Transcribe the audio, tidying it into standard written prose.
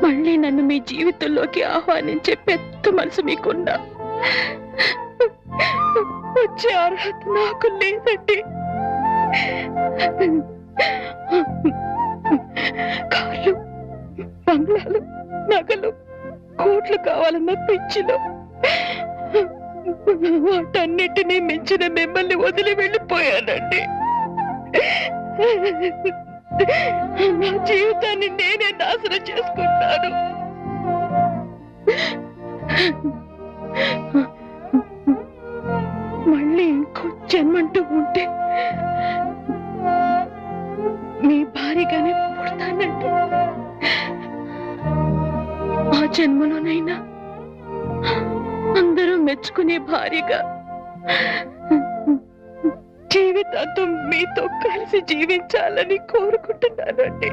మళ్ళీ నన్ను మీ జీవితంలోకి ఆహ్వానించే పెద్ద మనసు మీకున్నా వచ్చే అర్హత నాకు లేదండి. కార్లు, బంగ్లాలు, నగలు, కోట్లు కావాలన్న పిచ్చిలో వాటన్నిటినీ మించిన మిమ్మల్ని వదిలి వెళ్ళిపోయానండి. నా జీవితాన్ని నేనే నాశనం చేసుకుంటాను. మళ్ళీ ఇంకో జన్మంటూ ఉంటే మీ భారీగానే పుడతానండి. ఆ జన్మలోనైనా అందరూ మెచ్చుకునే భార్యగా జీవితాంతం మీతో కలిసి జీవించాలని కోరుకుంటున్నానండి.